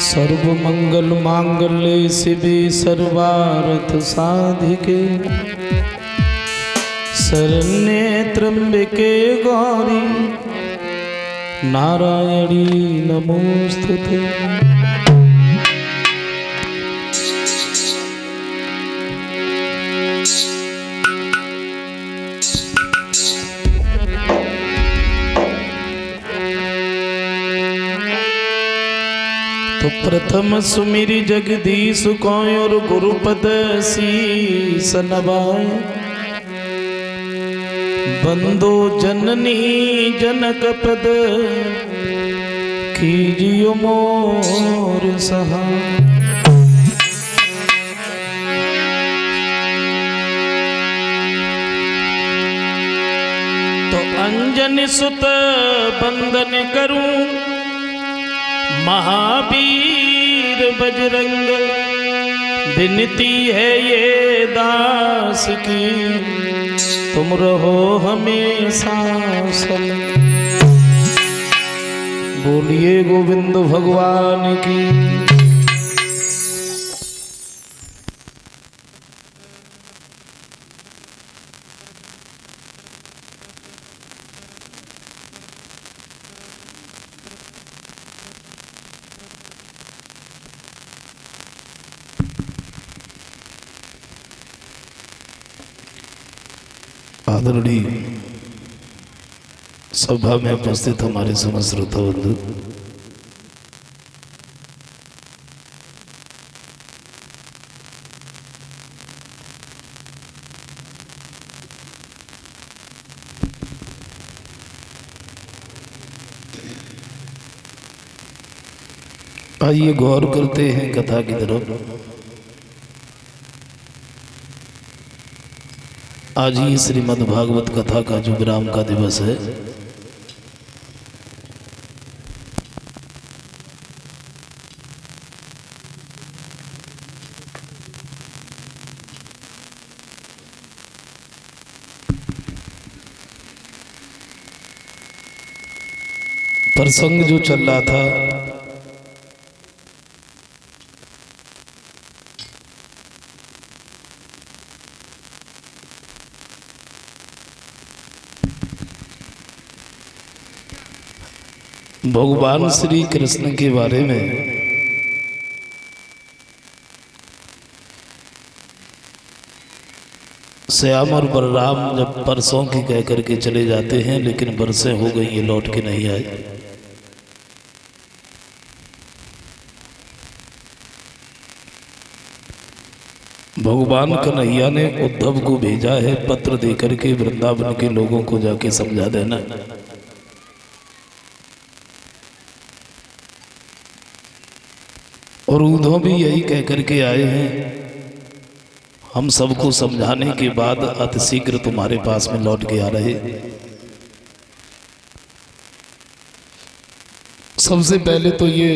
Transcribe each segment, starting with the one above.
सर्वमंगल मांगल्ये शिवे सर्वार्थ साधिके शरण्ये त्र्यंबके गौरी नारायणी नमोस्तुते। तो प्रथम सुमिरि जगदीश को और गुरुपद शीस नवाए। बंदो जननी जनक पद कीजियो मोर सहाय। तो अंजनी सुत बंदन करूं महावीर बजरंग। विनती है ये दास की तुम रहो हमेशा संग। बोलिए गोविंद भगवान की। आदरणीय सभा में उपस्थित हमारे समस्त श्रोता बंधु, आइए गौर करते हैं कथा की तरफ। आज ही श्रीमद् भागवत कथा का जो विराम का दिवस है, प्रसंग जो चल रहा था भगवान श्री कृष्ण के बारे में। श्याम और बलराम जब परसों की कह करके चले जाते हैं, लेकिन बरसें हो गई ये लौट के नहीं आए। भगवान कन्हैया ने उद्धव को भेजा है पत्र देकर के वृंदावन के लोगों को जाके समझा देना। और उद्धव भी यही कह करके आए हैं, हम सबको समझाने के बाद अतिशीघ्र तुम्हारे पास में लौट के आ रहे। सबसे पहले तो ये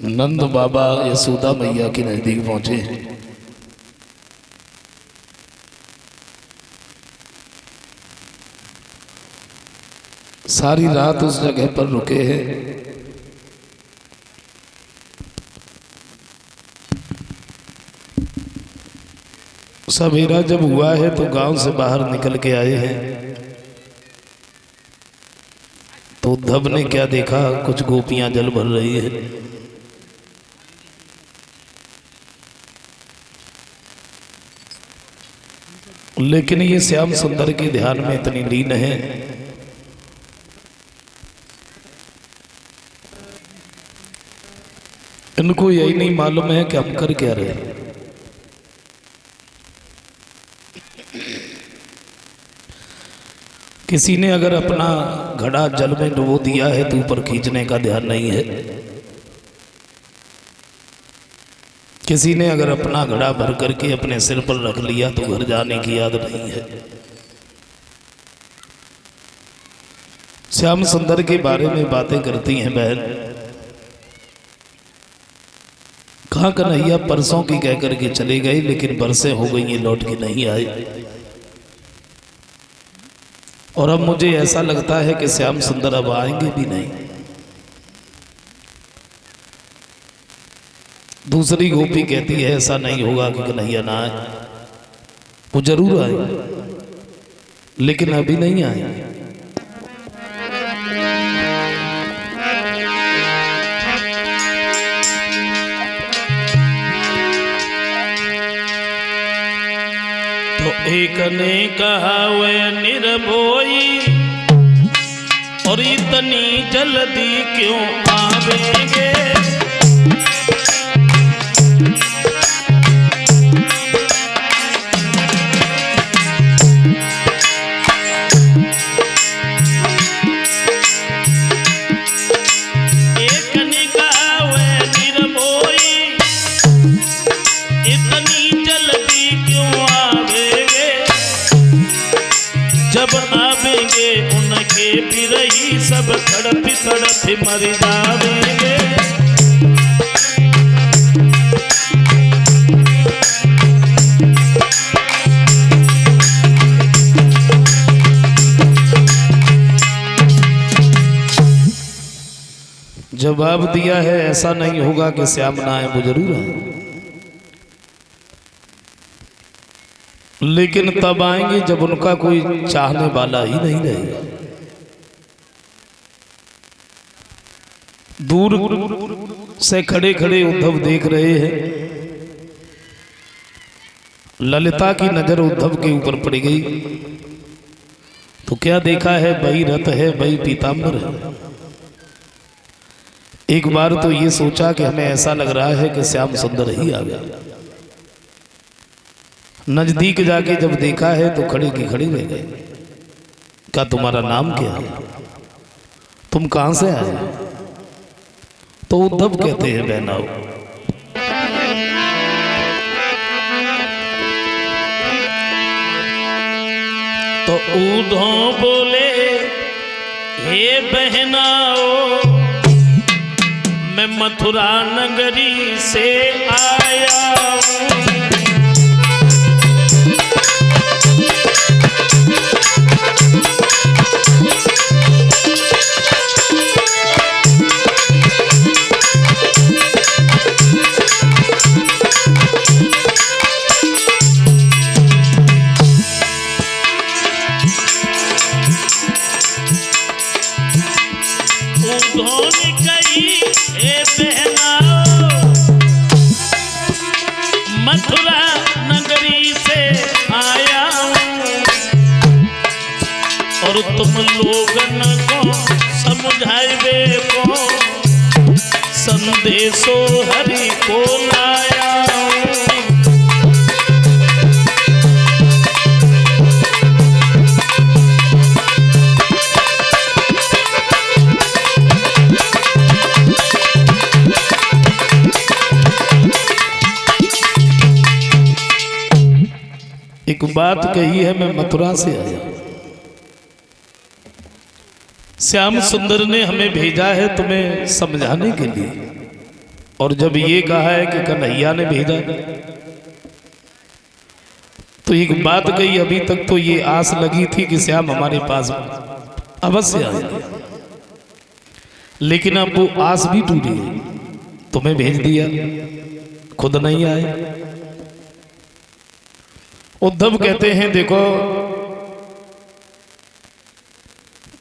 नंद बाबा यशोदा मैया के नजदीक पहुंचे। सारी रात उस जगह पर रुके हैं। सवेरा जब हुआ है तो गांव से बाहर निकल के आए हैं, तो उद्धव ने क्या देखा, कुछ गोपियां जल भर रही है। लेकिन ये श्याम सुंदर के ध्यान में इतनी लीन है, इनको यही नहीं मालूम है कि हम कर क्या रहे हैं। किसी ने अगर अपना घड़ा जल में डुबो दिया है तो ऊपर खींचने का ध्यान नहीं है। किसी ने अगर अपना घड़ा भर करके अपने सिर पर रख लिया तो घर जाने की याद नहीं है। श्याम सुंदर के बारे में बातें करती हैं बहन। कहाँ कन्हैया परसों की कह करके चले गए, लेकिन बरसें हो गई ये लौट के नहीं आए। और अब मुझे ऐसा लगता है कि श्याम सुंदर अब आएंगे भी नहीं। दूसरी गोपी कहती है ऐसा नहीं होगा कि कन्हैया ना आए, वो जरूर आए लेकिन अभी नहीं आए। तो एक ने कहा वे निर्भोई और इतनी जल्दी क्यों आवेंगे। जब आवेंगे उनके फिर ही सब तड़प तड़प मर जावेंगे। जवाब दिया है ऐसा नहीं होगा कि श्याम ना आए, वो जरूर आए लेकिन तब आएंगे जब उनका कोई चाहने वाला ही नहीं रहेगा। दूर से खड़े खड़े उद्धव देख रहे हैं। ललिता की नजर उद्धव के ऊपर पड़ गई तो क्या देखा है, वही रथ है, वही पीताम्बर है। एक बार तो ये सोचा कि हमें ऐसा लग रहा है कि श्याम सुंदर ही आ गया। नजदीक जाके जब देखा है तो खड़े की खड़े रह गए। क्या तुम्हारा नाम क्या है, तुम कहां से आए? तो उद्धव कहते हैं बहनाओ। तो उद्धव बोले हे बहनाओ मैं मथुरा नगरी से आया हूं। मथुरा नगरी से आया हूँ और तुम लोगन को समझाए को संदेशो हरि को लाया हूँ। एक बात कही है, मैं मथुरा से आया। श्याम सुंदर ने हमें भेजा है तुम्हें समझाने के लिए, और जब ये कहा है कि कन्हैया ने भेजा तो एक बात कही, अभी तक तो ये आस लगी थी कि श्याम हमारे पास अवश्य आएगा, लेकिन अब वो आस भी टूटी है। तुम्हें भेज दिया, खुद नहीं आए। उद्धव कहते हैं देखो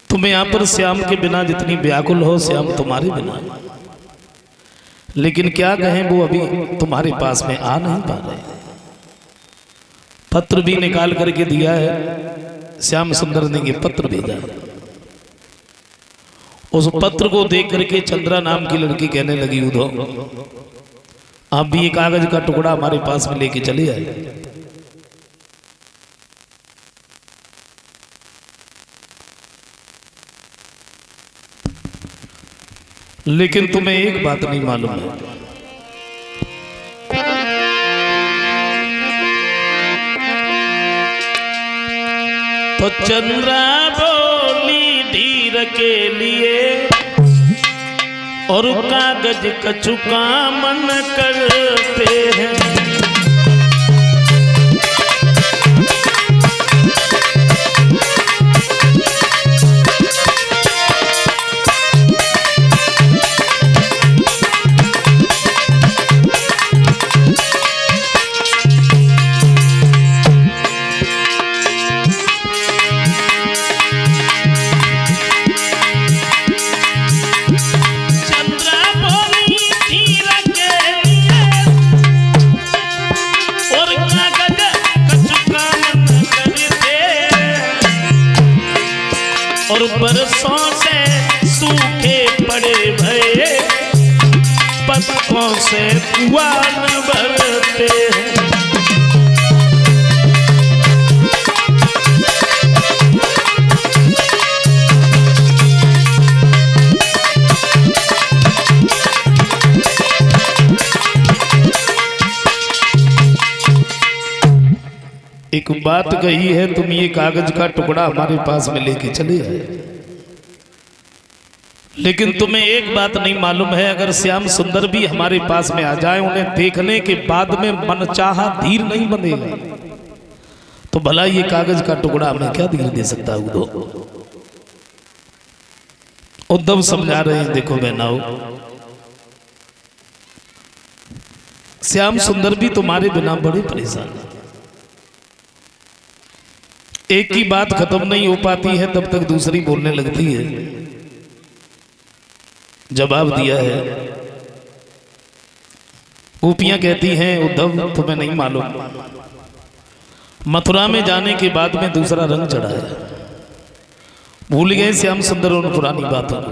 तुम यहां पर श्याम के बिना जितनी व्याकुल हो, श्याम तुम्हारे बिना, लेकिन क्या कहें वो अभी तुम्हारे पास में आ नहीं पा रहे। पत्र भी निकाल करके दिया है, श्याम सुंदर ने ये पत्र भेजा। उस पत्र को देख करके चंद्रा नाम की लड़की कहने लगी उद्धव आप भी ये कागज का टुकड़ा हमारे पास में लेके चले आए। लेकिन तुम्हें एक बात नहीं मालूम है, तो चंद्रा बोली धीर के लिए और कागज कछु काम न करते हैं। बड़े भये, पत्तों से कुआं न भरते हैं। एक बात कही है, तुम ये कागज का टुकड़ा हमारे पास में लेके चले आए, लेकिन तुम्हें एक बात नहीं मालूम है, अगर श्याम सुंदर भी हमारे पास में आ जाए, उन्हें देखने के बाद में मनचाहा धीर नहीं बनेगा, तो भला ये कागज का टुकड़ा हमें क्या धीर दे सकता है? उद्धव समझा रहे हैं, देखो बहनाओ, श्याम सुंदर भी तुम्हारे बिना बड़े परेशान है। एक की बात खत्म नहीं हो पाती है तब तक दूसरी बोलने लगती है। जवाब दिया है, गोपियां कहती हैं, उद्धव तुम्हें नहीं मालूम, मथुरा में जाने के बाद में दूसरा रंग चढ़ा है। भूल गए श्याम सुंदर उन पुरानी बातों को,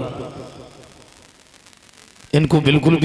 इनको बिल्कुल भी